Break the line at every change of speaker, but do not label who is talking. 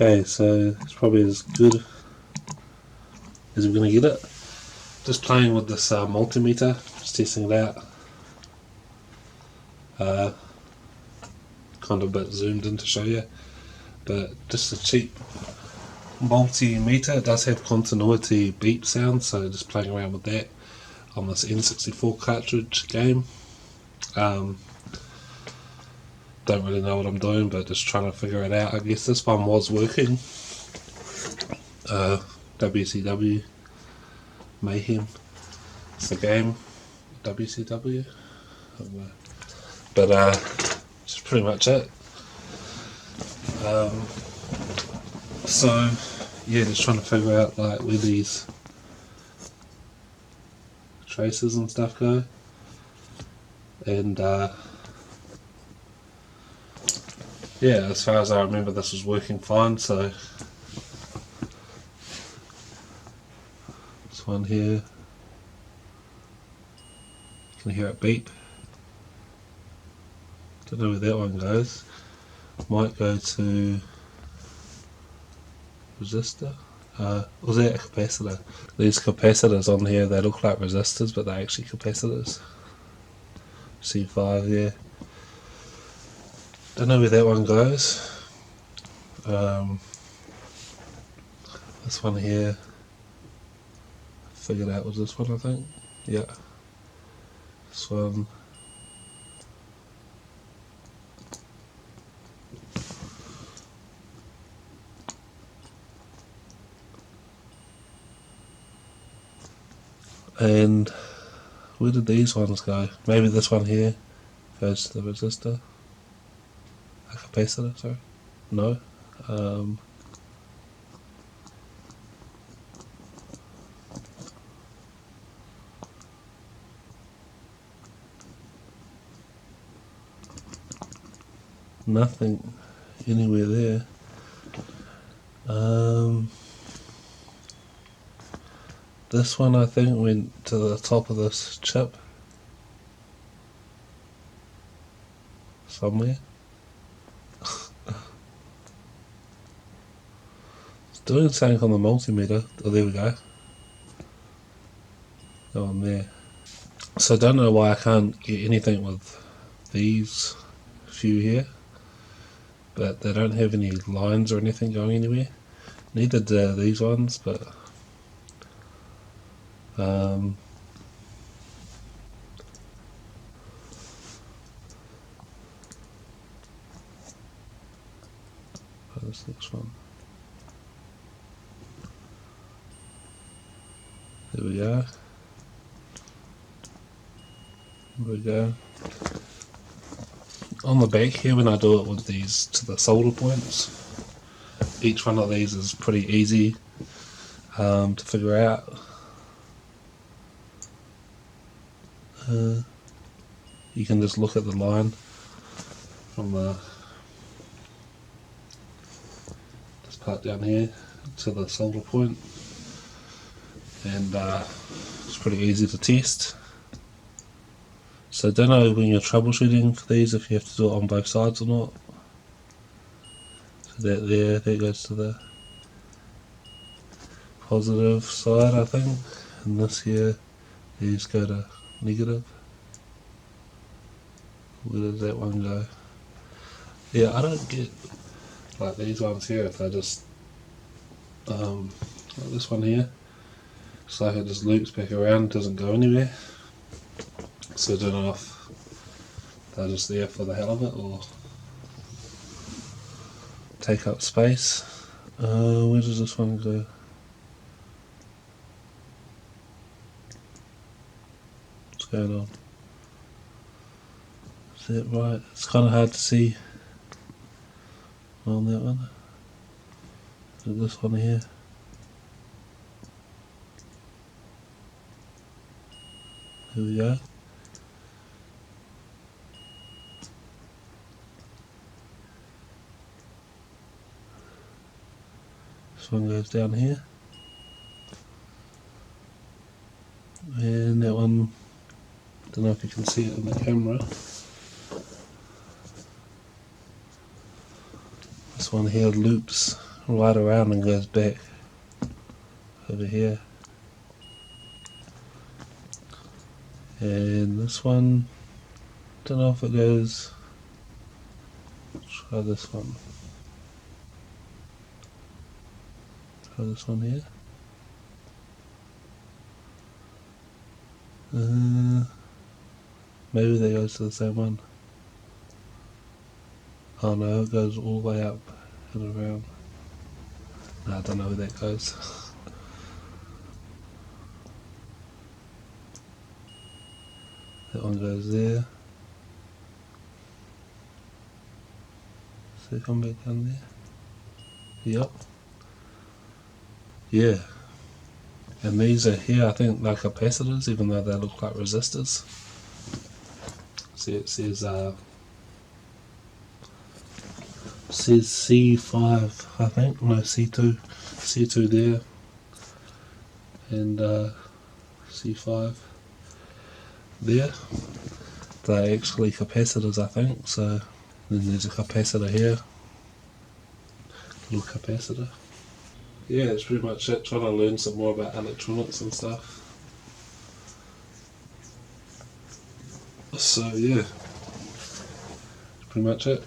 Okay, so it's probably as good as we're going to get it. Just playing with this multimeter, just testing it out. Kind of a bit zoomed in to show you, but just a cheap multimeter. It does have continuity beep sound, so just playing around with that on this N64 cartridge game. Don't really know what I'm doing, but just trying to figure it out. I guess this one was working. WCW Mayhem. It's the game. WCW. But that's pretty much it. So yeah, just trying to figure out like where these traces and stuff go, and yeah, as far as I remember, this was working fine. So this one here, you can hear it beep. Don't know where that one goes. Might go to resistor. Was that a capacitor? These capacitors on here, they look like resistors, but they're actually capacitors. C5, yeah. Don't know where that one goes. This one here, figured out was this one, I think. Yeah. This one. And where did these ones go? Maybe this one here goes to the resistor. A capacitor, sorry. No. Nothing anywhere there. This one I think went to the top of this chip somewhere. It's doing something on the multimeter. Oh, there we go. That one there. So I don't know why I can't get anything with these few here, but they don't have any lines or anything going anywhere. Neither do these ones, but this next one. There we go. There we go. On the back here, when I do it with these to the solder points, each one of these is pretty easy to figure out. You can just look at the line from this part down here to the solder point, and it's pretty easy to test. So I don't know when you're troubleshooting for these if you have to do it on both sides or not. So that goes to the positive side, I think, and this here, these go to negative. Where does that one go? Yeah, I don't get like these ones here if they just like this one here. It's like it just loops back around, doesn't go anywhere. So I don't know if they're just there for the hell of it or take up space. Where does this one go? What's going on? Is that right? It's kind of hard to see on that one. This one here. Here we go. This one goes down here. And that one, don't know if you can see it in the camera. This one here loops right around and goes back over here. And this one, don't know if it goes, try this one. Try this one here. Maybe that goes to the same one. Oh no, it goes all the way up and around. No, I don't know where that goes. That one goes there. So come back down there. Yep. Yeah. And these are here, I think they're capacitors, even though they look like resistors. See, it says C5, I think. No, C2. C2 there. And C5 there. They're actually capacitors, I think. So then there's a capacitor here. Little capacitor. Yeah, that's pretty much it. Trying to learn some more about electronics and stuff. So yeah, that's pretty much it.